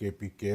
KPK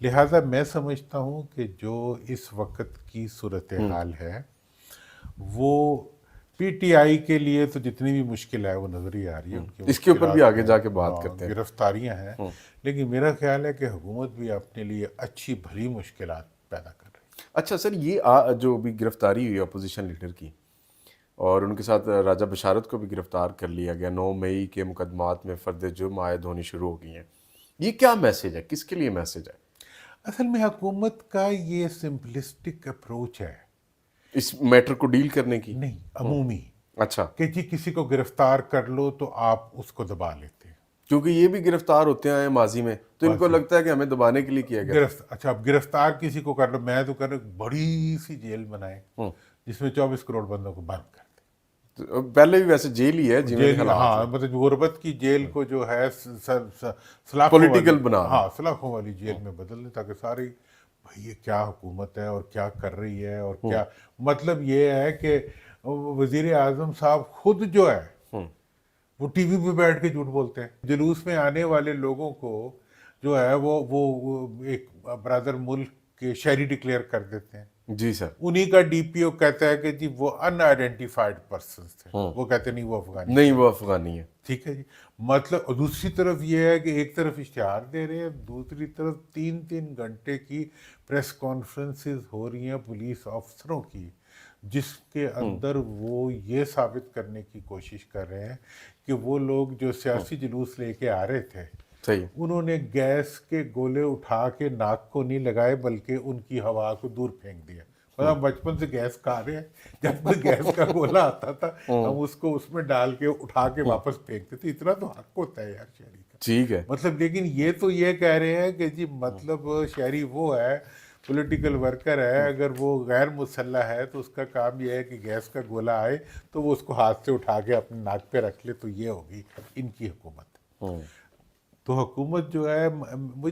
لہٰذا میں سمجھتا ہوں کہ جو اس وقت کی صورتحال ہے وہ پی ٹی آئی کے لیے تو جتنی بھی مشکل ہے وہ نظر ہی آ رہی ہے، ان کی اس کے اوپر بھی مشکلات آگے جا کے بات کرتے ہیں. گرفتاریاں ہیں، لیکن میرا خیال ہے کہ حکومت بھی اپنے لیے اچھی بھلی مشکلات پیدا کر رہی ہے۔ اچھا سر، یہ جو بھی گرفتاری ہوئی اپوزیشن لیڈر کی اور ان کے ساتھ راجہ بشارت کو بھی گرفتار کر لیا گیا، 9 مئی کے مقدمات میں فرد جرم عائد ہونی شروع ہو گئی ہیں، یہ کیا میسج ہے، کس کے لیے میسج ہے؟ اصل میں حکومت کا یہ سمپلسٹک اپروچ ہے، اس میٹر کو ڈیل کرنے کی؟ نہیں عمومی، اچھا، کہ جی کسی کو گرفتار کر لو تو آپ اس کو دبا لیتے ہیں۔ کیونکہ یہ بھی گرفتار ہوتے ہیں ماضی میں، تو ان کو لگتا ہے کہ ہمیں دبانے کے لیے کیا گیا تھا. اچھا اب گرفتار کسی کو کر لو، میں تو کر بڑی سی جیل بنائے جس میں 24 کروڑ بندوں کو بند کر دیں۔ تو پہلے بھی ویسے جیل ہی ہے جی میں جیل، حالات ہاں، ہیں. مطلب غربت کی جیل کو جو ہے سلاخوں پولیٹیکل والی، بنا دیں. ہاں سلاخوں والی جیل میں بدل دیں، تاکہ ساری بھائی یہ کیا حکومت ہے اور کیا کر رہی ہے اور کیا، مطلب یہ ہے کہ وزیر اعظم صاحب خود جو ہے وہ ٹی وی پہ بیٹھ کے جھوٹ بولتے ہیں، جلوس میں آنے والے لوگوں کو جو ہے وہ ایک برادر ملک کے شہری ڈکلیئر کر دیتے ہیں۔ جی سر. انہی کا ڈی پی او کہتا ہے کہ جی وہ ان آئیڈینٹیفائڈ پرسنز تھے، وہ کہتے نہیں وہ افغانی نہیں وہ افغانی ہے. ٹھیک ہے جی، مطلب اور دوسری طرف یہ ہے کہ ایک طرف اشتہار دے رہے ہیں، دوسری طرف 3 گھنٹے کی پریس کانفرنسز ہو رہی ہیں پولیس افسروں کی، جس کے اندر وہ یہ ثابت کرنے کی کوشش کر رہے ہیں کہ وہ لوگ جو سیاسی جلوس لے کے آ رہے تھے صحیح. انہوں نے گیس کے گولے اٹھا کے ناک کو نہیں لگائے بلکہ ان کی ہوا کو دور پھینک دیا۔ مطلب ہم بچپن سے گیس کھا رہے ہیں، جب کوئی گیس کا گولا آتا تھا ہم اس کو اس میں ڈال کے اٹھا کے واپس پھینکتے تھے، اتنا تو حق ہوتا ہے یار شہری کا۔ ٹھیک ہے. مطلب لیکن یہ تو یہ کہہ رہے ہیں کہ جی مطلب شہری وہ ہے، پولیٹیکل ورکر ہے، اگر وہ غیر مسلح ہے تو اس کا کام یہ ہے کہ گیس کا گولا آئے تو وہ اس کو ہاتھ سے اٹھا کے اپنے ناک پہ رکھ لے، تو یہ ہوگی ان کی حکومت۔ تو حکومت جو ہے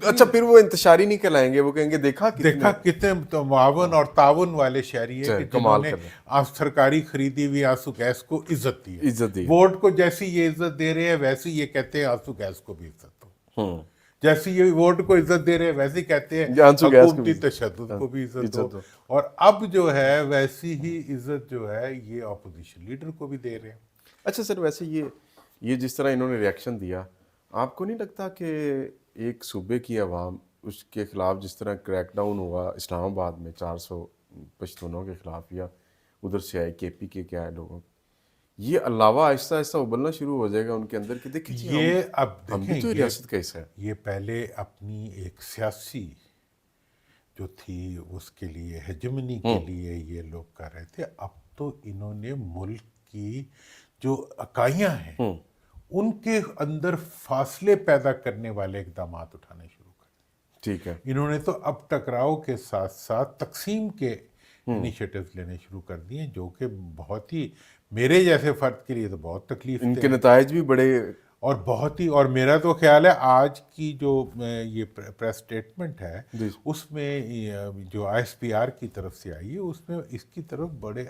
اچھا پھر وہ انتشاری نہیں کہلائیں گے، وہ کہیں گے دیکھا کتنے معاون اور تعاون والے شہری ہیں کہ جنہوں کمال نے کر رہے سرکاری خریدی ہوئی آنسو گیس کو عزت دی ہے۔ عزت دی. ووٹ کو جیسی یہ عزت دے رہے ہیں ویسی یہ کہتے ہیں آنسو گیس کو بھی عزت دو، جیسی یہ ووٹ کو عزت دے رہے ہیں ویسے کہتے ہیں آنسو گیس کو حکومتی تشدد کو بھی عزت دو، دو. اور اب جو ہے ویسی ہی عزت جو ہے یہ اپوزیشن لیڈر کو بھی دے رہے ہیں۔ اچھا سر، ویسے یہ جس طرح انہوں نے ریاکشن دیا، آپ کو نہیں لگتا کہ ایک صوبے کی عوام اس کے خلاف جس طرح کریک ڈاؤن ہوا اسلام آباد میں 400 پشتونوں کے خلاف، یا ادھر سے آئے کے پی کے کیا ہے لوگوں، یہ علاوہ آہستہ آہستہ ابلنا شروع ہو جائے گا ان کے اندر کہ دیکھیں جی یہ اب ہم بھی تو دیکھیں ریاست کا حصہ ہے. یہ پہلے اپنی ایک سیاسی جو تھی اس کے لیے ہیجمنی کے لیے یہ لوگ کر رہے تھے، اب تو انہوں نے ملک کی جو اکائیاں ہیں ان کے اندر فاصلے پیدا کرنے والے اقدامات اٹھانے شروع کر دیے۔ ٹھیک ہے. انہوں نے تو اب ٹکراؤ کے ساتھ ساتھ تقسیم کے انیشیٹوز لینے شروع کر دیے، جو کہ بہت ہی میرے جیسے فرد کے لیے تو بہت تکلیف ان کے نتائج بھی بڑے، اور بہت ہی، اور میرا تو خیال ہے آج کی جو یہ پریس اسٹیٹمنٹ ہے اس میں جو آئی ایس پی آر کی طرف سے آئی ہے اس میں اس کی طرف بڑے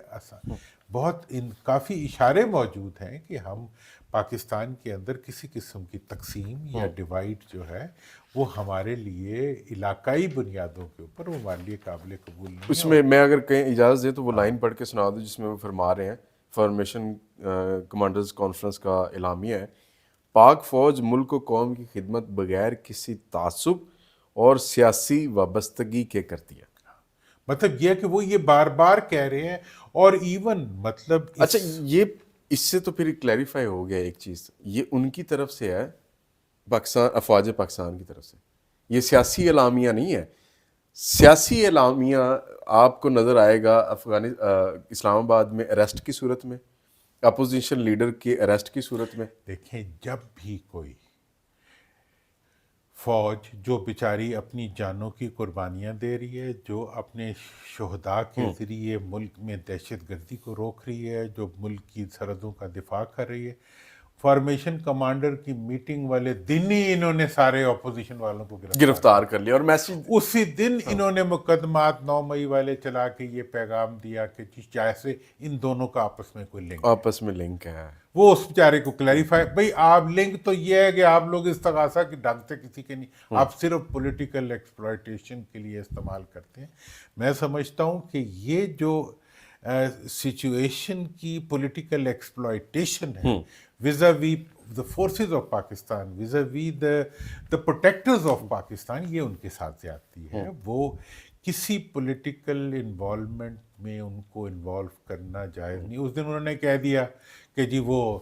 بہت کافی اشارے موجود ہیں کہ ہم پاکستان کے اندر کسی قسم کی تقسیم یا ڈیوائڈ جو ہے وہ ہمارے لیے علاقائی بنیادوں کے اوپر وہ ہمارے لیے قابل قبول نہیں ہے۔ اس میں میں اگر کہیں اجازت دے تو وہ لائن پڑھ کے سنا دوں جس میں وہ فرما رہے ہیں، فارمیشن کمانڈرز کانفرنس کا اعلامیہ ہے، پاک فوج ملک و قوم کی خدمت بغیر کسی تعصب اور سیاسی وابستگی کے کرتی ہے۔ مطلب یہ کہ وہ یہ بار بار کہہ رہے ہیں، اور ایون مطلب اچھا یہ اس سے تو پھر کلیریفائی ہو گیا ایک چیز، یہ ان کی طرف سے ہے، پاکستان افواج پاکستان کی طرف سے، یہ سیاسی اعلامیہ نہیں ہے۔ سیاسی اعلامیہ آپ کو نظر آئے گا اسلام آباد میں اریسٹ کی صورت میں، اپوزیشن لیڈر کے اریسٹ کی صورت میں۔ دیکھیں جب بھی کوئی فوج جو بیچاری اپنی جانوں کی قربانیاں دے رہی ہے، جو اپنے شہداء کے ذریعے ملک میں دہشت گردی کو روک رہی ہے، جو ملک کی سرحدوں کا دفاع کر رہی ہے، فارمیشن کمانڈر کی میٹنگ والے دن ہی انہوں نے سارے اپوزیشن والوں کو گرفتار کر لیا اور میسج اسی دن انہوں نے مقدمات 9 مئی والے چلا کے یہ پیغام دیا کہ جیسے ان دونوں کا آپس میں کوئی لنک، آپس میں لنک ہے. وہ اس بیچارے کو کلیریفائی، بھئی آپ لنک تو یہ ہے کہ آپ لوگ استغاثہ کی ڈھنگ سے کسی کے نہیں، آپ صرف پولیٹیکل ایکسپلائٹیشن کے لیے استعمال کرتے ہیں. میں سمجھتا ہوں کہ یہ جو سچویشن کی پولیٹیکل ایکسپلائٹیشن ہے vis-a-vis the forces of Pakistan, vis-a-vis the protectors of Pakistan, یہ ان کے ساتھ زیادتی ہے. وہ کسی پولیٹیکل انوالومنٹ میں ان کو انوالو کرنا جائز نہیں. اس دن انہوں نے کہہ دیا کہ جی وہ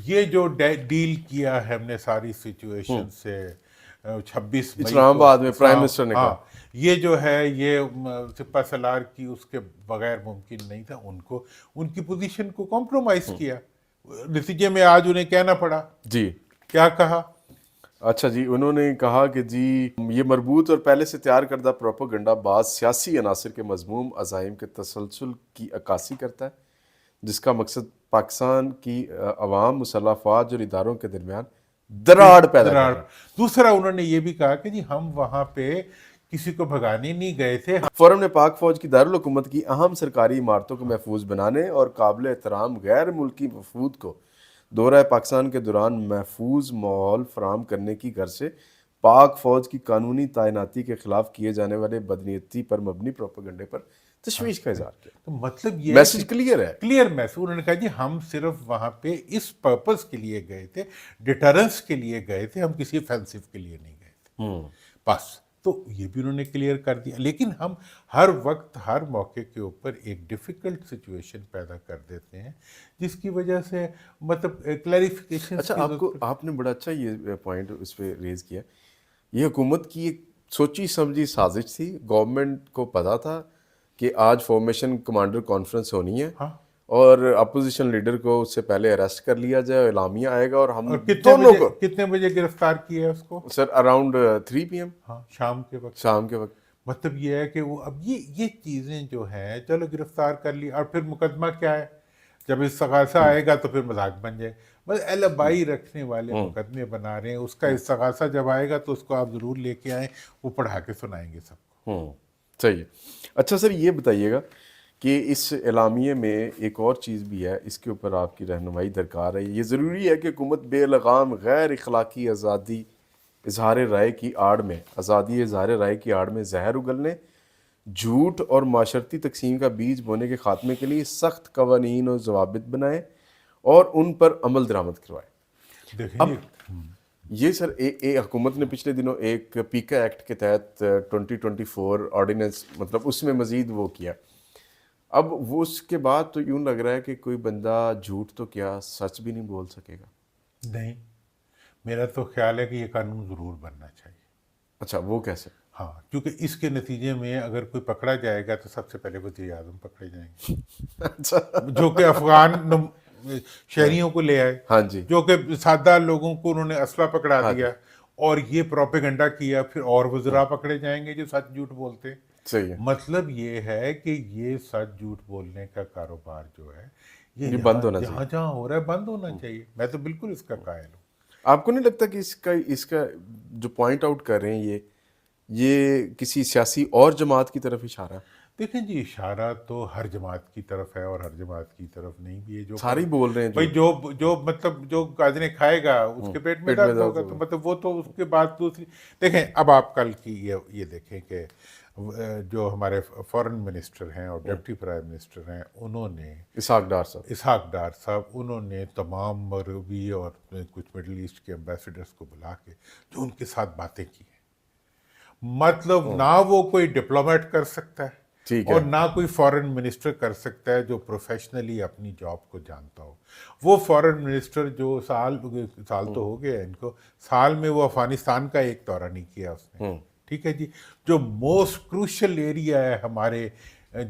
یہ جو ڈیل کیا ہے ہم نے ساری سچویشن سے 26 مئی اسلام آباد میں پرائم منسٹر نے کہا یہ جو ہے یہ سپہ سالار کی اس کے بغیر ممکن نہیں تھا. ان کی پوزیشن کو کمپرومائز کیا، نتیجے میں آج انہیں کہنا پڑا. جی کیا کہا؟ اچھا جی، انہوں نے کہا کہ جی یہ مربوط اور پہلے سے تیار کردہ پروپیگنڈا بعض سیاسی عناصر کے مذموم عزائم کے تسلسل کی عکاسی کرتا ہے، جس کا مقصد پاکستان کی عوام، مسلح افواج اور اداروں کے درمیان دراڑ پیدا کرنا ہے. دوسرا انہوں نے یہ بھی کہا کہ جی ہم وہاں پہ کسی کو بھگانے نہیں گئے تھے. فورم نے پاک فوج کی دارالحکومت کی اہم سرکاری عمارتوں کو محفوظ بنانے اور قابل احترام غیر ملکی وفود کو دورہ پاکستان کے دوران محفوظ ماحول فراہم کرنے کی غرض سے پاک فوج کی قانونی تعیناتی کے خلاف کیے جانے والے بدنیتی پر مبنی پروپیگنڈے پر تشویش کا اظہار کیا. تو مطلب یہ میسج کلیئر ہے، کلیئر میسج. انہوں نے کہا جی ہم صرف وہاں پہ اس پرپز کے لیے گئے تھے، ڈیٹرنس کے لیے گئے تھے، ہم کسی فینسو کے لیے نہیں گئے تھے بس. تو یہ بھی انہوں نے کلیئر کر دیا. لیکن ہم ہر وقت ہر موقع کے اوپر ایک ڈیفیکلٹ سچویشن پیدا کر دیتے ہیں جس کی وجہ سے مطلب کلیریفیکیشن. اچھا آپ نے بڑا اچھا یہ پوائنٹ اس پہ ریز کیا. یہ حکومت کی ایک سوچی سمجھی سازش تھی، گورنمنٹ کو پتا تھا کہ آج فارمیشن کمانڈر کانفرنس ہونی ہے اور اپوزیشن لیڈر کو اس سے پہلے اریسٹ کر لیا جائے، اعلامیہ آئے گا اور ہم دونوں کو کتنے بجے گرفتار کیا ہے اس کو؟ سر اراؤنڈ 3 PM، ہاں شام کے وقت. شام کے وقت. مطلب یہ ہے کہ وہ اب یہ چیزیں جو ہیں چلو گرفتار کر لی اور پھر مقدمہ کیا ہے؟ جب استغاثہ آئے گا تو پھر مذاق بن جائے. بس البائی رکھنے والے مقدمے بنا رہے ہیں. اس کا استغاثہ جب آئے گا تو اس کو آپ ضرور لے کے آئیں، وہ پڑھا کے سنائیں گے سب کو. صحیح ہے. اچھا سر یہ بتائیے گا کہ اس اعلامیے میں ایک اور چیز بھی ہے، اس کے اوپر آپ کی رہنمائی درکار ہے. یہ ضروری ہے کہ حکومت بے لگام غیر اخلاقی آزادی اظہار رائے کی آڑ میں زہر اگلنے، جھوٹ اور معاشرتی تقسیم کا بیج بونے کے خاتمے کے لیے سخت قوانین اور ضوابط بنائے اور ان پر عمل درآمد کروائے. دیکھیں. یہ سر حکومت نے پچھلے دنوں ایک پیکا ایکٹ کے تحت 2024 آرڈیننس مطلب اس میں مزید وہ کیا. اب وہ اس کے بعد تو یوں لگ رہا ہے کہ کوئی بندہ جھوٹ تو کیا سچ بھی نہیں بول سکے گا. نہیں، میرا تو خیال ہے کہ یہ قانون ضرور بننا چاہیے. اچھا وہ کیسے؟ ہاں کیونکہ اس کے نتیجے میں اگر کوئی پکڑا جائے گا تو سب سے پہلے وزیر اعظم پکڑے جائیں گے. اچھا جو کہ افغان شہریوں کو لے آئے، ہاں جی، جو کہ سادہ لوگوں کو انہوں نے اسلحہ پکڑا دیا اور یہ پروپیگنڈا کیا، پھر اور وزراء پکڑے جائیں گے جو سچ جھوٹ بولتے. صحیح ہے. مطلب یہ ہے کہ یہ سچ جھوٹ بولنے کا کاروبار جو ہے یہ بند ہونا چاہیے. جہاں ہو رہا ہے بند ہونا چاہیے. میں تو بالکل اس کا قائل ہوں. آپ کو نہیں لگتا کہ اس کا جو پوائنٹ آؤٹ کر رہے ہیں یہ کسی سیاسی اور جماعت کی طرف اشارہ ہے؟ دیکھیں جی اشارہ تو ہر جماعت کی طرف ہے اور ہر جماعت کی طرف نہیں بھی ہے. جو سارے بول رہے ہیں بھائی جو مطلب جو گاجریں کھائے گا اس کے پیٹ میں درد ہوگا تو مطلب وہ تو اس کے بعد دوسری. دیکھیں اب آپ کل کی یہ دیکھیں کہ جو ہمارے فورن منسٹر ہیں اور ڈپٹی پرائم منسٹر ہیں انہوں نے اسحاق ڈار صاحب انہوں نے تمام مغربی اور کچھ مڈل ایسٹ کے امبیسڈرس کو بلا کے جو ان کے ساتھ باتیں کی ہیں. مطلب نہ وہ کوئی ڈپلومیٹ کر سکتا ہے اور نہ کوئی فورن منسٹر کر سکتا ہے جو پروفیشنلی اپنی جاب کو جانتا ہو. وہ فورن منسٹر جو سال تو ہو گیا ان کو، سال میں وہ افغانستان کا ایک دورہ نہیں کیا اس نے. ٹھیک ہے جی، جو موسٹ کروشل ایریا ہے ہمارے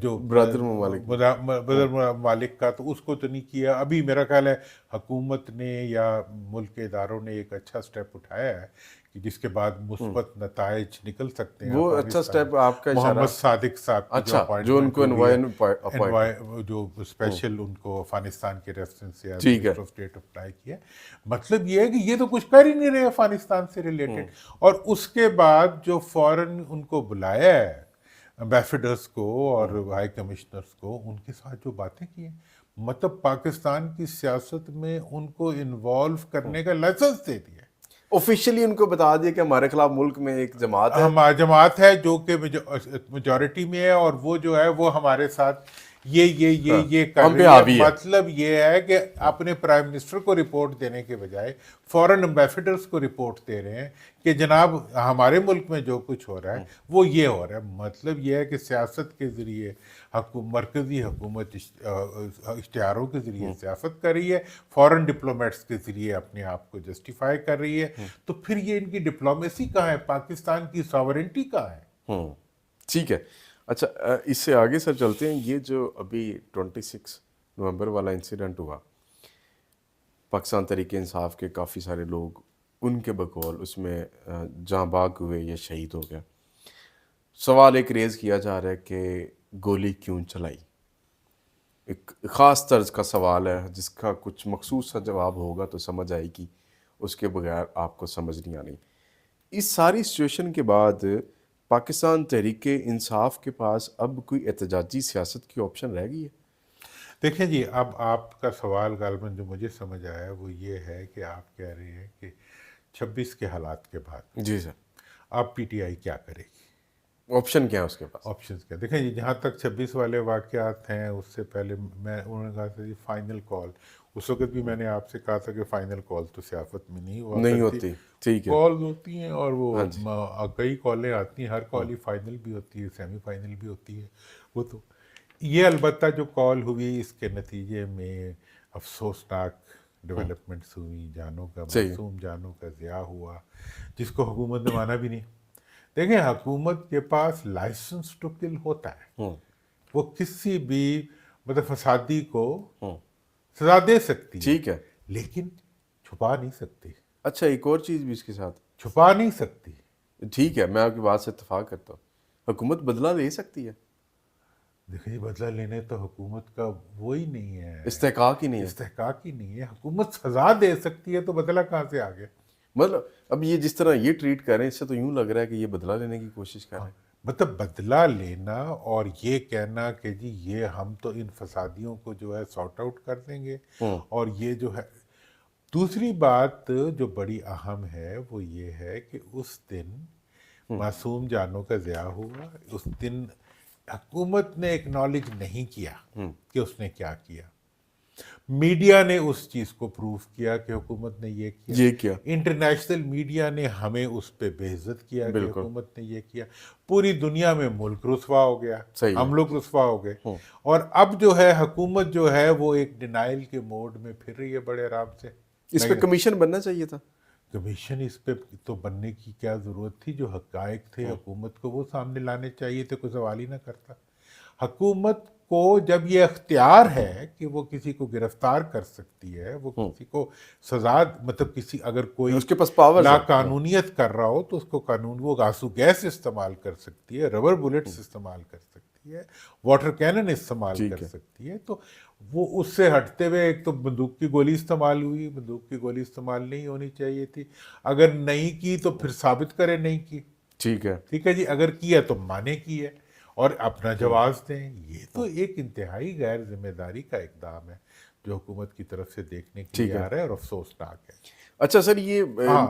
جو برادر ممالک کا تو اس کو تو نہیں کیا. ابھی میرا خیال ہے حکومت نے یا ملک کے اداروں نے ایک اچھا سٹیپ اٹھایا ہے کہ جس کے بعد مثبت نتائج نکل سکتے ہیں وہ اچھا سٹیپ آپ کا اشارہ، محمد صادق صاحب کی جو اچھا جو ان کو جو اسپیشل ان کو افغانستان کے ریفرنس سے ٹھیک ہے، منسٹر آف اسٹیٹ اپلائی کیا، مطلب یہ ہے کہ یہ تو کچھ کر ہی نہیں رہے افغانستان سے ریلیٹڈ، اور اس کے بعد جو فوراً ان کو بلایا ہے امبیسڈرس کو اور ہائی کمشنرس کو، ان کے ساتھ جو باتیں کی ہیں، مطلب پاکستان کی سیاست میں ان کو انوالو کرنے کا لائسنس دے دیا ہے۔ آفیشیلی ان کو بتا دیا کہ ہمارے خلاف ملک میں ایک جماعت ہے، جماعت ہے جو کہ میجورٹی میں ہے، اور وہ جو ہے وہ ہمارے ساتھ یہ کر ہم پہ رہی حاوی ہے۔ ہے۔ مطلب یہ ہے کہ اپنے پرائم منسٹر کو رپورٹ دینے کے بجائے فورن امبیسڈرس کو رپورٹ دے رہے ہیں کہ جناب ہمارے ملک میں جو کچھ ہو رہا ہے وہ یہ ہو رہا ہے۔ مطلب یہ ہے کہ سیاست کے ذریعے مرکزی حکومت اشتہاروں کے ذریعے سیاست کر رہی ہے، فورن ڈپلومیٹس کے ذریعے اپنے آپ کو جسٹیفائی کر رہی ہے، تو پھر یہ ان کی ڈپلومیسی کہاں ہے، پاکستان کی ساورنٹی کہاں ہے؟ ٹھیک ہے۔ اچھا اس سے آگے سر چلتے ہیں، یہ جو ابھی 26 نومبر والا انسیڈنٹ ہوا، پاکستان تحریک انصاف کے کافی سارے لوگ ان کے بقول اس میں جاں باگ ہوئے یا شہید ہو گیا، سوال ایک ریز کیا جا رہا ہے کہ گولی کیوں چلائی؟ ایک خاص طرز کا سوال ہے جس کا کچھ مخصوص سا جواب ہوگا تو سمجھ آئے گی، اس کے بغیر آپ کو سمجھ نہیں آنی۔ اس ساری سچویشن کے بعد پاکستان تحریک انصاف کے پاس اب کوئی احتجاجی سیاست کی آپشن رہ گئی ہے؟ دیکھیں جی، اب آپ کا سوال غالباً جو مجھے سمجھ آیا وہ یہ ہے کہ آپ کہہ رہے ہیں کہ 26 کے حالات کے بعد جی سر، اب پی ٹی آئی کیا کرے گی، آپشن کیا ہے اس کے پاس؟ آپشنز کیا؟ دیکھیں جی، جہاں تک 26 والے واقعات ہیں اس سے پہلے انہوں نے کہا تھا جی فائنل کال، اس وقت بھی میں نے آپ سے کہا تھا کہ فائنل کال تو سیاست میں نہیں ہوا نہیں کرتی، ہوتی، ٹھیک ہے، کالز ہوتی ہیں اور وہ کئی کالیں آتی ہیں، ہر کال ہی فائنل بھی ہوتی ہے، سیمی فائنل بھی ہوتی ہے، وہ تو یہ البتہ جو کال ہوئی اس کے نتیجے میں افسوسناک ڈیولپمنٹس ہوئی، جانوں کا صحیح، معصوم جانوں کا ضیاع ہوا، جس کو حکومت نے مانا بھی نہیں۔ دیکھیں حکومت کے پاس لائسنس ٹو کل ہوتا ہے، وہ کسی بھی مطلب فسادی کو سزا دے سکتی ہے، ٹھیک ہے۔ لیکن چھپا نہیں سکتی، اچھا ایک اور چیز بھی اس کے ساتھ، چھپا نہیں سکتی۔ ٹھیک ہے میں آپ کی بات سے اتفاق کرتا ہوں، حکومت بدلہ لے سکتی ہے، دیکھیں بدلہ لینے تو حکومت کا وہی نہیں ہے، استحقاق ہی نہیں ہے، استحقاق ہی نہیں ہے۔ حکومت سزا دے سکتی ہے تو بدلہ کہاں سے آ گیا؟ مطلب اب یہ جس طرح یہ ٹریٹ کر رہے ہیں اس سے تو یوں لگ رہا ہے کہ یہ بدلہ لینے کی کوشش کر رہے ہیں۔ مطلب بدلہ لینا اور یہ کہنا کہ جی یہ ہم تو ان فسادیوں کو جو ہے سارٹ آؤٹ کر دیں گے، اور یہ جو ہے دوسری بات جو بڑی اہم ہے وہ یہ ہے کہ اس دن معصوم جانوں کا ضیاع ہوا، اس دن حکومت نے ایکنالج نہیں کیا کہ اس نے کیا کیا، میڈیا نے اس چیز کو پروف کیا کہ حکومت نے یہ کیا، انٹرنیشنل میڈیا نے ہمیں اس پہ بے عزت کیا کہ حکومت نے یہ کیا، پوری دنیا میں ملک رسوا ہو گیا، ہم لوگ رسوا ہو گئے، اور اب جو ہے حکومت جو ہے وہ ایک ڈینائل کے موڈ میں پھر رہی ہے بڑے آرام سے۔ اس پہ کمیشن بننا چاہیے تھا، کمیشن اس پہ تو بننے کی کیا ضرورت تھی؟ جو حقائق تھے حکومت کو وہ سامنے لانے چاہیے تھے، کوئی سوال ہی نہ کرتا۔ حکومت کو جب یہ اختیار ہے کہ وہ کسی کو گرفتار کر سکتی ہے، وہ کسی کو سزا مطلب کسی اگر کوئی اس کے پاس پاور لا قانونیت کر رہا ہو تو اس کو قانون، وہ آنسو گیس استعمال کر سکتی ہے، ربر بلٹس استعمال کر سکتی ہے، واٹر کینن استعمال کر سکتی ہے، تو وہ اس سے ہٹتے ہوئے ایک تو بندوق کی گولی استعمال ہوئی، بندوق کی گولی استعمال نہیں ہونی چاہیے تھی، اگر نہیں کی تو پھر ثابت کرے نہیں کی، ٹھیک ہے جی، اگر کی ہے تو مانے کی ہے اور اپنا جواز دیں۔ یہ تو ایک انتہائی غیر ذمہ داری کا اقدام ہے جو حکومت کی طرف سے دیکھنے کے لیے آ رہا ہے، اور افسوسناک ہے۔ اچھا سر یہ ہاں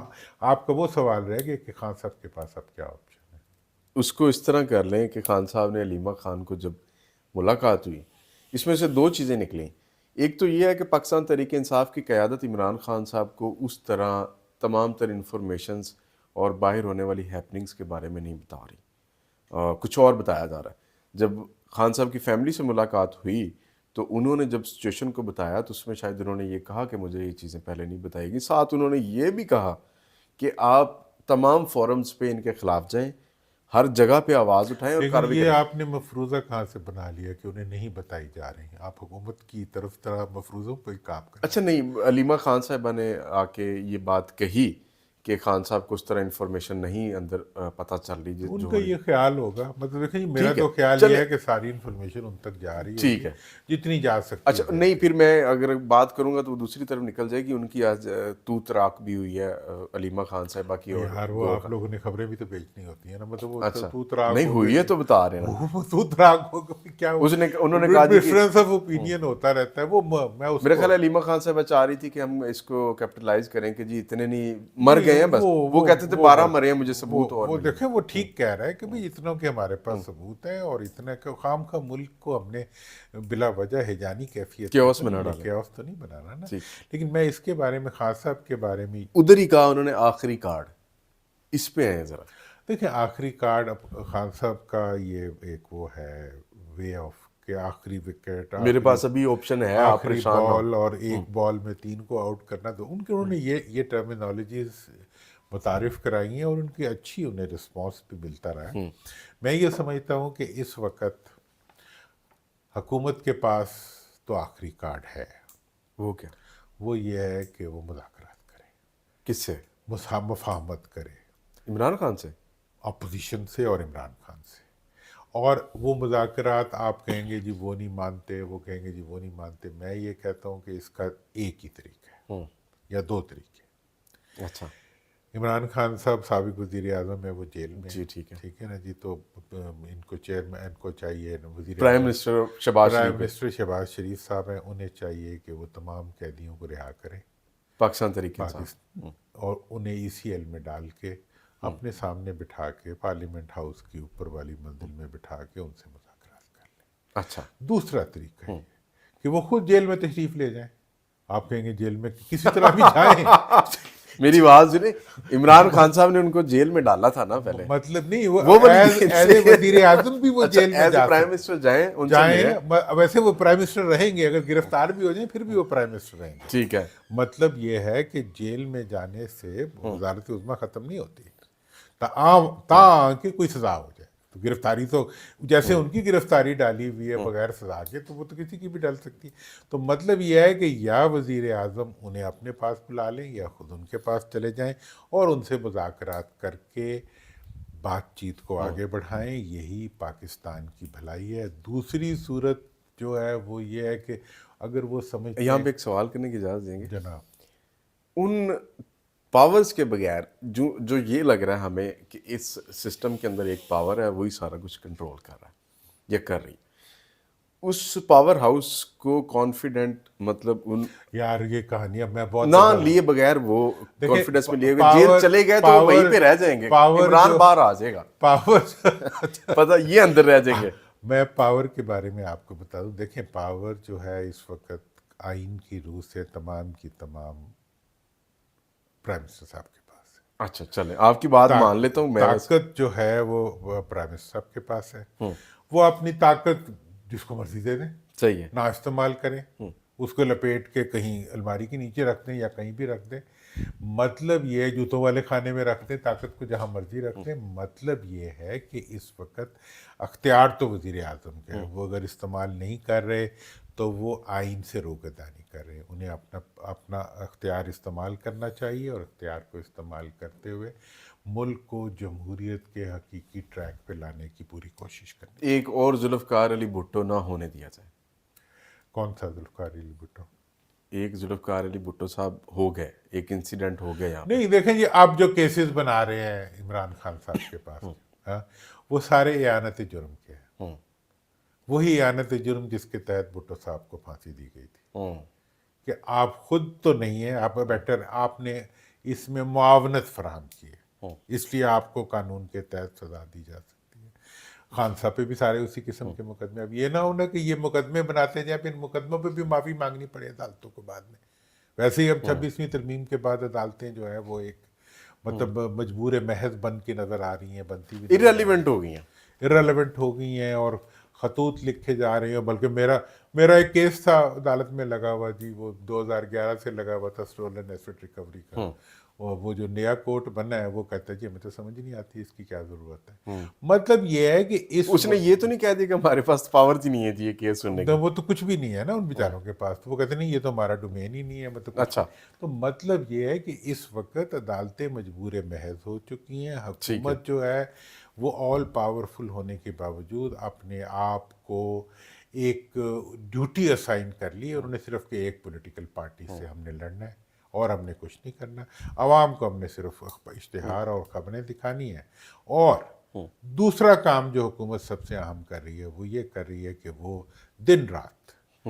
آپ کا وہ سوال رہ گیا کہ خان صاحب کے پاس اب کیا آپشن ہے؟ اس کو اس طرح کر لیں کہ خان صاحب نے علیمہ خان کو جب ملاقات ہوئی، اس میں سے دو چیزیں نکلیں، ایک تو یہ ہے کہ پاکستان تحریک انصاف کی قیادت عمران خان صاحب کو اس طرح تمام تر انفارمیشنز اور باہر ہونے والی ہیپننگز کے بارے میں نہیں بتا رہی، کچھ اور بتایا جا رہا ہے۔ جب خان صاحب کی فیملی سے ملاقات ہوئی تو انہوں نے جب سچویشن کو بتایا تو اس میں شاید انہوں نے یہ کہا کہ مجھے یہ چیزیں پہلے نہیں بتائی گئی، ساتھ انہوں نے یہ بھی کہا کہ آپ تمام فورمز پہ ان کے خلاف جائیں، ہر جگہ پہ آواز اٹھائیں اور لیکن کارروائی یہ کریں۔ آپ نے مفروضہ کہاں سے بنا لیا کہ انہیں نہیں بتائی جا رہی ہیں؟ آپ حکومت کی طرح مفروضوں پہ ہی کام کریں۔ اچھا نہیں، علیمہ خان صاحبہ نے آ کے یہ بات کہی کہ خان صاحب کو اس طرح انفارمیشن نہیں اندر پتہ چل رہی ان جو کا یہ خیال ہوگا، مطلب دیکھیں میرا ٹھیک ہے، تو خیال چلیں۔ یہ ہے کہ ساری انفارمیشن ان تک جا رہی ٹھیک ہے ہے۔ جتنی جا سکتی اچھا ہے۔ نہیں، پھر میں اگر بات کروں گا تو وہ دوسری طرف نکل جائے گی، ان کی آج تو طراق بھی ہوئی ہے علیمہ خان صاحبہ کی اور یار وہ گو آپ کا۔ لوگوں نے خبریں بھی تو بیچنی ہوتی ہیں نا، مطلب وہ اچھا تو طراق نہیں ہو ہوئی ہے گئی، تو بتا رہے ہیں نا، وہ تو طراق ہو گئی کیا، انہوں نے کہا جی کہ ڈفرینس آف اوپینین ہوتا رہتا ہے، وہ میں اس میرا کو خیال ہے علیمہ خان صاحبہ چاہ رہی تھی کہ ہم اس کو کیپٹلائز کریں کہ جی اتنے نہیں مر نہیں، گئے ہیں بس، وہ کہتے تھے 12 مرے ہیں مجھے ثبوت اور وہ ملے۔ دیکھیں وہ ٹھیک کہہ رہا ہے کہ بھئی اتنوں کے ہمارے پاس ثبوت ہیں، اور اتنے کہ خام کا ملک کو ہم نے بلا وجہ ہیجانی کیفیت کیوس میں نہ ڈالیں۔ کیوس تو نہیں بنانا نا۔ ٹھیک، لیکن میں اس کے بارے میں خان صاحب کے بارے میں ادھر ہی کہا انہوں نے آخری کارڈ، اس پہ آئیں ذرا۔ دیکھیں آخری کارڈ خان صاحب کا یہ ایک وہ ہے وے آف کہ آخری وکٹ، میرے پاس ابھی آپشن ہے، آپ آخری پریشان نہ بال ہو۔ اور ایک بال میں 3 کو آؤٹ کرنا، تو انہوں نے یہ ٹرمینالوجیز متعارف کرائی ہیں، اور ان کی اچھی انہیں رسپانس بھی ملتا رہا ہے۔ میں یہ سمجھتا ہوں کہ اس وقت حکومت کے پاس تو آخری کارڈ ہے، وہ کیا؟ وہ یہ ہے کہ وہ مذاکرات کرے، کس سے؟ مفاہمت کرے عمران خان سے؟ اپوزیشن سے اور عمران خان سے، اور وہ مذاکرات آپ کہیں گے جی وہ نہیں مانتے، وہ کہیں گے جی وہ نہیں مانتے، میں یہ کہتا ہوں کہ اس کا ایک ہی طریقہ ہے یا 2 طریقے۔ اچھا عمران خان صاحب سابق وزیر اعظم ہے، وہ جیل میں جی ٹھیک ہے۔ ٹھیک ہے نا جی، تو ان کو چیئرمین کو چاہیے، وزیر پرائم منسٹر شہباز پرائم شریف منسٹر شہباز شریف صاحب ہیں، انہیں چاہیے کہ وہ تمام قیدیوں کو رہا کریں پاکستان تحریک انصاف، پاکستان، اور انہیں ECL میں ڈال کے اپنے سامنے بٹھا کے پارلیمنٹ ہاؤس کی اوپر والی منزل میں بٹھا کے ان سے مذاکرات کر لیں۔ اچھا دوسرا طریقہ ہے کہ وہ خود جیل میں تشریف لے جائیں، آپ کہیں گے جیل میں کسی طرح بھی جائیں، میری بات سنیں، عمران خان صاحب نے ان کو جیل میں ڈالا تھا نا پہلے، مطلب نہیں وہ وہ والی ایز جیل اے سے۔ وزیر اعظم بھی وہ اچھا جیل میں ایز اے جا پرائم سکتے منسٹر جائیں، ان سے ملیں۔ جائیں، ویسے وہ پرائم منسٹر رہیں گے، اگر گرفتار بھی ہو جائیں پھر بھی وہ پرائم منسٹر رہیں گے۔ ٹھیک ہے۔ مطلب یہ ہے کہ جیل میں جانے سے وزارت عظمیٰ ختم نہیں ہوتی، تا کہ کوئی سزا ہو جائے، تو گرفتاری تو جیسے ان کی گرفتاری ڈالی ہوئی ہے بغیر سزا کے، تو وہ تو کسی کی بھی ڈال سکتی ہے۔ تو مطلب یہ ہے کہ یا وزیر اعظم انہیں اپنے پاس بلا لیں یا خود ان کے پاس چلے جائیں اور ان سے مذاکرات کر کے بات چیت کو آگے بڑھائیں، یہی پاکستان کی بھلائی ہے۔ دوسری صورت جو ہے وہ یہ ہے کہ اگر وہ سمجھتے یہاں پہ ایک سوال کرنے کی اجازت دیں گے؟ جناب ان پاورز کے بغیر جو یہ لگ رہا ہے ہمیں کہ اس سسٹم کے اندر ایک پاور ہے، وہی سارا کچھ کنٹرول کر رہا ہے یا کر رہی ہے، اس پاور ہاؤس کو کانفیڈنٹ مطلب ان یار یہ کہانیاں میں بہت نہ لیے بغیر وہ کانفیڈنس میں لیے ہوئے جیل پاور- چلے گئے تو وہ وہیں پہ رہ جائیں گے، پاور عمران جو- باہر آ جائے گا، پاور پتہ یہ اندر رہ جائیں گے۔ میں پاور کے بارے میں آپ کو بتا دوں، دیکھیں پاور جو ہے اس وقت آئین کی روح سے تمام کی تمام پرائم منسٹر صاحب کے پاس ہے۔ اچھا چلیں آپ کی بات مان لیتا ہوں میں۔ طاقت جو ہے وہ پرائم منسٹر صاحب کے پاس ہے، وہ اپنی طاقت جس کو مرضی دے دیں، صحیح ہے۔ نہ استعمال کریں، اس کو لپیٹ کے کہیں الماری کے نیچے رکھ دیں یا کہیں بھی رکھ دیں، مطلب یہ جوتوں والے خانے میں رکھ دیں، طاقت کو جہاں مرضی رکھ دیں۔ مطلب یہ ہے کہ اس وقت اختیار تو وزیر اعظم کے ہے، وہ اگر استعمال نہیں کر رہے تو وہ آئین سے روگردانی کر رہے ہیں، انہیں اپنا اختیار استعمال کرنا چاہیے، اور اختیار کو استعمال کرتے ہوئے ملک کو جمہوریت کے حقیقی ٹریک پہ لانے کی پوری کوشش کرنی۔ ایک اور ذوالفقار علی بھٹو نہ ہونے دیا جائے۔ کون سا ذوالفقار علی بھٹو؟ ایک ذوالفقار علی بھٹو صاحب ہو گئے، ایک انسیڈنٹ ہو گیا یہاں پہ۔ نہیں دیکھیں جی، آپ جو کیسز بنا رہے ہیں عمران خان صاحب کے پاس، ہاں، وہ سارے اعانت جرم کے ہیں، وہی اعانت جرم جس کے تحت بھٹو صاحب کو پھانسی دی گئی تھی، کہ آپ خود تو نہیں ہیں، آپ بیٹر آپ نے اس میں معاونت فراہم کی ہے، اس لیے آپ کو قانون کے تحت سزا دی جا سکتی ہے۔ خان صاحب پہ بھی سارے اسی قسم کے مقدمے، اب یہ نہ ہونا کہ یہ مقدمے بناتے جائیں پھر ان مقدموں پہ بھی معافی مانگنی پڑے عدالتوں کو بعد میں۔ ویسے ہی اب 26ویں ترمیم کے بعد عدالتیں جو ہیں وہ ایک مطلب مجبور محض بن کے نظر آ رہی ہیں، بنتی بھی irrelevant ہو گئی ہیں۔ irrelevant ہو گئی ہیں، اور خطوط لکھے جا رہے ہیں۔ بلکہ میرا ایک کیس تھا عدالت میں لگا ہوا جی، وہ 2011 سے لگا ہوا تھا، اسٹولن ایسٹ ریکوری کا، اور وہ جو نیا کوٹ بنا ہے وہ کہتا ہے جی ہمیں تو سمجھ نہیں آتی اس کی کیا ضرورت ہے. مطلب یہ ہے کہ اس نے یہ تو نہیں کہہ دیا کہ ہمارے پاس پاور ہی نہیں ہے جی یہ کیس سننے کی؟ وہ تو کچھ بھی نہیں ہے نا ان بیچاروں کے پاس, تو وہ کہتے نہیں یہ تو ہمارا ڈومین ہی نہیں ہے, مطلب کچھ اچھا تو مطلب یہ ہے کہ اس وقت عدالتیں مجبور محض ہو چکی ہیں. ٹھیک ہے. حکومت جو ہے وہ آل پاورفل ہونے کے باوجود اپنے آپ کو ایک ڈیوٹی اسائن کر لی, اور انہیں صرف کہ ایک پولیٹیکل پارٹی سے ہم نے لڑنا ہے اور ہم نے کچھ نہیں کرنا, عوام کو ہم نے صرف اشتہار اور خبریں دکھانی ہیں. اور دوسرا کام جو حکومت سب سے اہم کر رہی ہے وہ یہ کر رہی ہے کہ وہ دن رات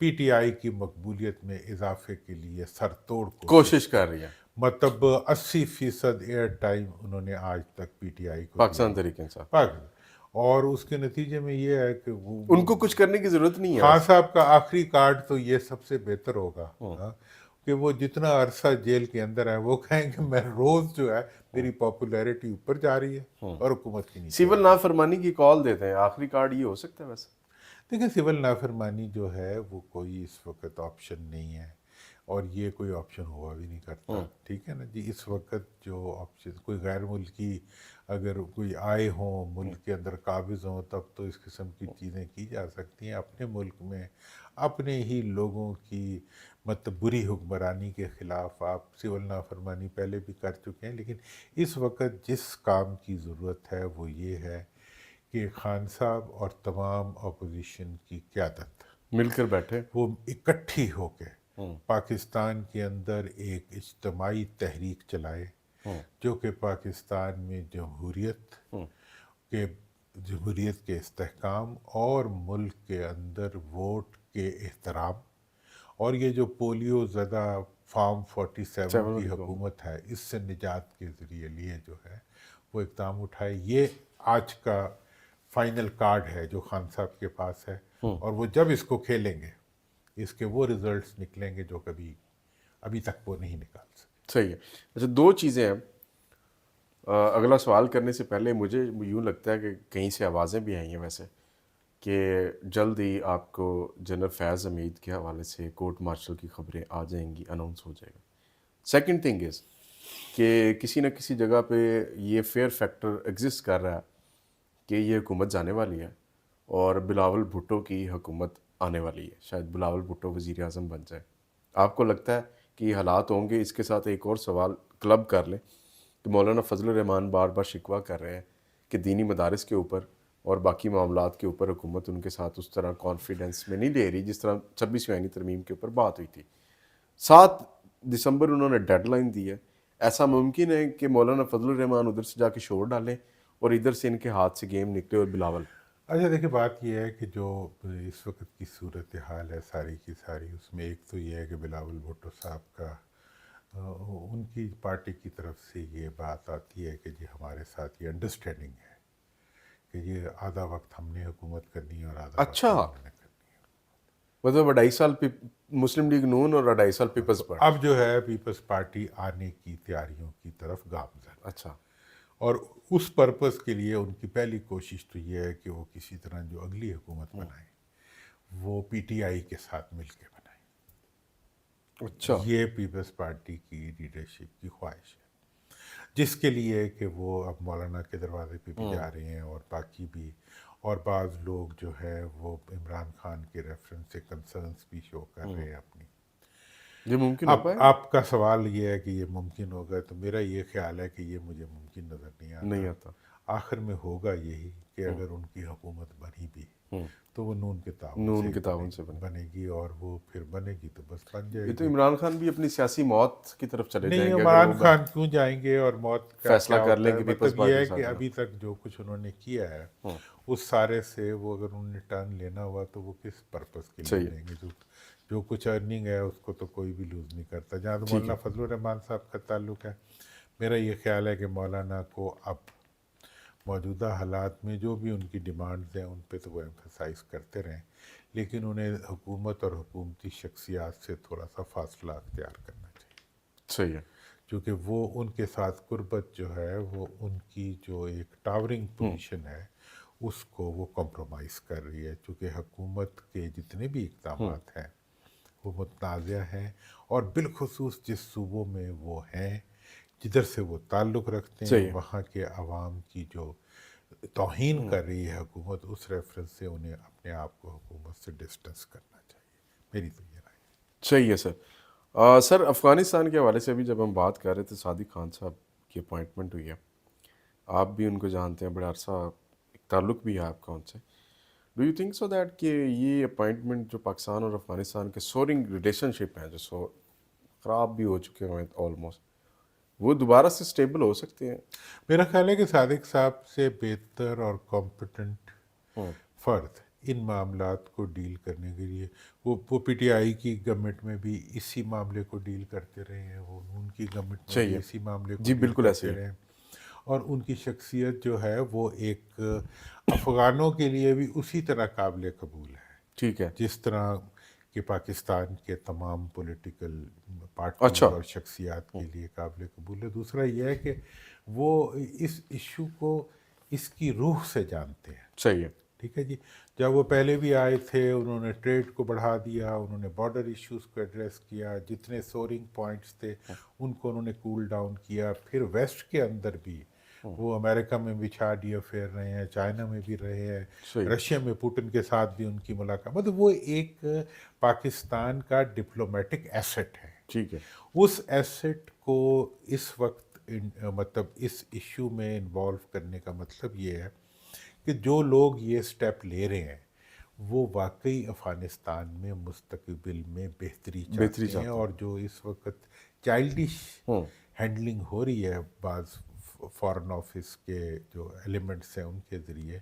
پی ٹی آئی کی مقبولیت میں اضافے کے لیے سر توڑ کوشش کر رہی ہے مطلب 80% ایئر ٹائم انہوں نے آج تک پی ٹی آئی کو پاکستان تحریک انصاف. اور اس کے نتیجے میں یہ ہے کہ ان کو کچھ کرنے کی ضرورت نہیں ہے. خان صاحب کا آخری کارڈ تو یہ سب سے بہتر ہوگا کہ وہ جتنا عرصہ جیل کے اندر ہے وہ کہیں کہ میں روز جو ہے میری پاپولیرٹی اوپر جا رہی ہے اور حکومت کی نیچے. سول نافرمانی کی کال دیتے ہیں, آخری کارڈ یہ ہو سکتا ہے ویسے؟ دیکھیں سول نافرمانی جو ہے وہ کوئی اس وقت آپشن نہیں ہے, اور یہ کوئی آپشن ہوا بھی نہیں کرتا, ٹھیک ہے نا جی. اس وقت جو آپشن کوئی غیر ملکی اگر کوئی آئے ہوں ملک کے اندر قابض ہوں تب تو اس قسم کی چیزیں کی جا سکتی ہیں. اپنے ملک میں اپنے ہی لوگوں کی مطلب بری حکمرانی کے خلاف آپ سول نافرمانی پہلے بھی کر چکے ہیں, لیکن اس وقت جس کام کی ضرورت ہے وہ یہ ہے کہ خان صاحب اور تمام اپوزیشن کی قیادت مل کر بیٹھے, وہ اکٹھی ہو کے پاکستان کے اندر ایک اجتماعی تحریک چلائے جو کہ پاکستان میں جمہوریت کے استحکام اور ملک کے اندر ووٹ کے احترام, اور یہ جو پولیو زدہ فارم 47 کی حکومت ہے اس سے نجات کے ذریعے لیے جو ہے وہ اقدام اٹھائے. یہ آج کا فائنل کارڈ ہے جو خان صاحب کے پاس ہے, اور وہ جب اس کو کھیلیں گے اس کے وہ ریزلٹس نکلیں گے جو کبھی ابھی تک وہ نہیں نکال سکے. صحیح ہے. اچھا دو چیزیں ہیں, اگلا سوال کرنے سے پہلے مجھے یوں لگتا ہے کہ کہیں سے آوازیں بھی آئی ہیں ویسے کہ جلد ہی آپ کو جنرل فیض حمید کے حوالے سے کورٹ مارشل کی خبریں آ جائیں گی, اناؤنس ہو جائے گا. سیکنڈ تھنگ از کہ کسی نہ کسی جگہ پہ یہ فیئر فیکٹر ایگزسٹ کر رہا ہے کہ یہ حکومت جانے والی ہے اور بلاول بھٹو کی حکومت آنے والی ہے, شاید بلاول بھٹو وزیر اعظم بن جائے. آپ کو لگتا ہے کہ یہ حالات ہوں گے؟ اس کے ساتھ ایک اور سوال کلب کر لیں کہ مولانا فضل الرحمان بار بار شکوہ کر رہے ہیں کہ دینی مدارس کے اوپر اور باقی معاملات کے اوپر حکومت ان کے ساتھ اس طرح کانفیڈنس میں نہیں لے رہی جس طرح 26ویں آئینی ترمیم کے اوپر بات ہوئی تھی. 7 دسمبر انہوں نے ڈیڈ لائن دی ہے. ایسا ممکن ہے کہ مولانا فضل الرحمان ادھر سے جا کے شور ڈالیں اور ادھر سے ان کے ہاتھ سے گیم نکلے اور بلاول؟ اچھا دیکھیں بات یہ ہے کہ جو اس وقت کی صورتحال ہے ساری کی ساری, اس میں ایک تو یہ ہے کہ بلاول بھٹو صاحب کا ان کی پارٹی کی طرف سے یہ بات آتی ہے کہ جی ہمارے ساتھ یہ انڈرسٹینڈنگ ہے کہ یہ آدھا وقت ہم نے حکومت کرنی ہے اور آدھا وقت انہوں نے کرنی ہے. مطلب 2.5 سال مسلم لیگ نون اور 2.5 سال پیپلز پارٹی. اب جو ہے پیپلز پارٹی آنے کی تیاریوں کی طرف گامزن. اچھا, اور اس پرپس کے لیے ان کی پہلی کوشش تو یہ ہے کہ وہ کسی طرح جو اگلی حکومت بنائیں وہ پی ٹی آئی کے ساتھ مل کے بنائیں. اچھا, یہ پیپلز پارٹی کی لیڈرشپ کی خواہش ہے, جس کے لیے کہ وہ اب مولانا کے دروازے پہ بھی جا رہے ہیں اور باقی بھی, اور بعض لوگ جو ہے وہ عمران خان کے ریفرنس سے کنسرنس بھی شو کر رہے ہیں اپنی. یہ ممکن ہو پائے؟ آپ کا سوال یہ ہے کہ یہ ممکن ہوگا, تو میرا یہ خیال ہے کہ یہ مجھے ممکن نظر نہیں آتا. آخر میں ہوگا یہی کہ اگر ان کی حکومت بنی بھی تو وہ نون کے تعاون سے بنے گی, اور وہ پھر بنے گی تو بس بن جائے گی. یہ تو عمران خان بھی اپنی سیاسی موت کی طرف چلے جائیں نہیں, گے. عمران خان کیوں جائیں گے اور موت کا فیصلہ کیا کر ہوتا لیں ہے؟ کہ پیپلز مطلب یہ ہے پارٹی کہ ابھی تک جو کچھ انہوں نے کیا ہے اس سارے سے وہ اگر انہوں نے ٹرن لینا ہوا تو وہ کس پرپس کے لیے لیں گے؟ جو کچھ ارننگ ہے اس کو تو کوئی بھی لوز نہیں کرتا. جہاں تو مولانا فضل الرحمان صاحب کا تعلق ہے, میرا یہ خیال ہے کہ مولانا کو اب موجودہ حالات میں جو بھی ان کی ڈیمانڈز ہیں ان پہ تو وہ ایمفسائز کرتے رہیں, لیکن انہیں حکومت اور حکومتی شخصیات سے تھوڑا سا فاصلہ اختیار کرنا چاہیے. صحیح ہے, کیونکہ وہ ان کے ساتھ قربت جو ہے وہ ان کی جو ایک ٹاورنگ پوزیشن ہے اس کو وہ کمپرومائز کر رہی ہے. چونکہ حکومت کے جتنے بھی اقدامات ہیں وہ متنازع ہیں, اور بالخصوص جس صوبوں میں وہ ہیں جدھر سے وہ تعلق رکھتے ہیں صحیح۔ وہاں کے عوام کی جو توہین کر رہی ہے حکومت، اس ریفرنس سے انہیں اپنے آپ کو حکومت سے ڈسٹنس کرنا چاہیے، میری تو یہ رائے ہے۔ صحیح ہے سر۔ سر افغانستان کے حوالے سے بھی جب ہم بات کر رہے تھے، صادق خان صاحب کی اپوائنٹمنٹ ہوئی ہے، آپ بھی ان کو جانتے ہیں، بڑا عرصہ ایک تعلق بھی ہے آپ کا ان سے۔ Do you think so that کہ یہ اپوائنٹمنٹ جو پاکستان اور افغانستان کے سورنگ ریلیشن شپ ہیں، جو خراب بھی ہو چکے ہیں آلموسٹ، وہ دوبارہ سے اسٹیبل ہو سکتے ہیں؟ میرا خیال ہے کہ صادق صاحب سے بہتر اور کمپٹنٹ فرد ان معاملات کو ڈیل کرنے کے لیے، وہ پی ٹی آئی کی گورنمنٹ میں بھی اسی معاملے کو ڈیل کرتے رہے ہیں، وہ ان کی گورنمنٹ میں صحیح بھی ہے، اسی معاملے کو جی ڈیل بالکل ایسے کرتے ہی رہے ہیں، اور ان کی شخصیت جو ہے وہ ایک افغانوں کے لیے بھی اسی طرح قابل قبول ہے ٹھیک ہے۔ جس طرح کہ پاکستان کے تمام پولیٹیکل اچھا، پارٹیز اور شخصیات کے لیے قابل قبول ہے۔ دوسرا یہ ہے کہ وہ اس ایشو کو اس کی روح سے جانتے ہیں، صحیح ہے، ٹھیک ہے جی۔ جب وہ پہلے بھی آئے تھے، انہوں نے ٹریڈ کو بڑھا دیا، انہوں نے بارڈر ایشوز کو ایڈریس کیا، جتنے سورنگ پوائنٹس تھے ان کو انہوں نے کول ڈاؤن کیا، پھر ویسٹ کے اندر بھی وہ امریکہ میں بھی چھاڑیے پھیر رہے ہیں، چائنا میں بھی رہے ہیں، صحیح، رشیا میں پوٹن کے ساتھ بھی ان کی ملاقات، مطلب وہ ایک پاکستان کا ڈپلومیٹک ایسٹ ہے۔ ٹھیک ہے، اس ایسٹ کو اس وقت مطلب اس ایشو میں انوالو کرنے کا مطلب یہ ہے کہ جو لوگ یہ سٹیپ لے رہے ہیں وہ واقعی افغانستان میں مستقبل میں بہتری چاہتے ہیں، اور جو اس وقت چائلڈش ہینڈلنگ ہو رہی ہے بعض فارن آفس کے جو ایلیمنٹس ہیں ان کے ذریعے،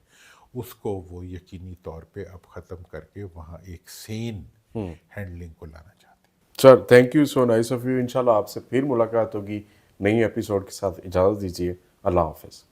اس کو وہ یقینی طور پہ اب ختم کر کے وہاں ایک سین ہینڈلنگ کو لانا چاہتے ہیں۔ Sir thank you, so nice of you. انشاءاللہ آپ سے پھر ملاقات ہوگی نئی ایپیسوڈ کے ساتھ۔ اجازت دیجیے، اللہ حافظ۔